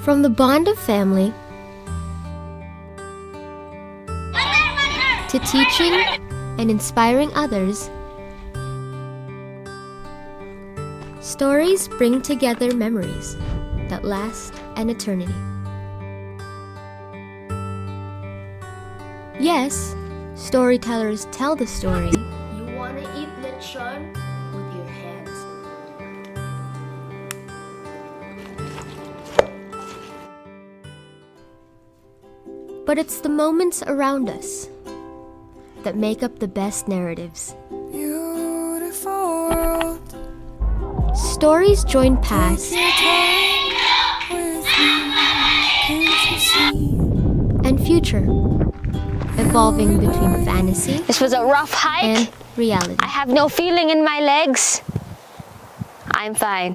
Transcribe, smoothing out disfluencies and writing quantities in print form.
From the bond of family to teaching and inspiring others, stories bring together memories that last an eternity. Yes, storytellers tell the story. You wanna eat lechon with your hands. But it's the moments around us that make up the best narratives. Beautiful world. Stories join past and future, evolving between fantasy This was a rough hike. and reality. I have no feeling in my legs. I'm fine.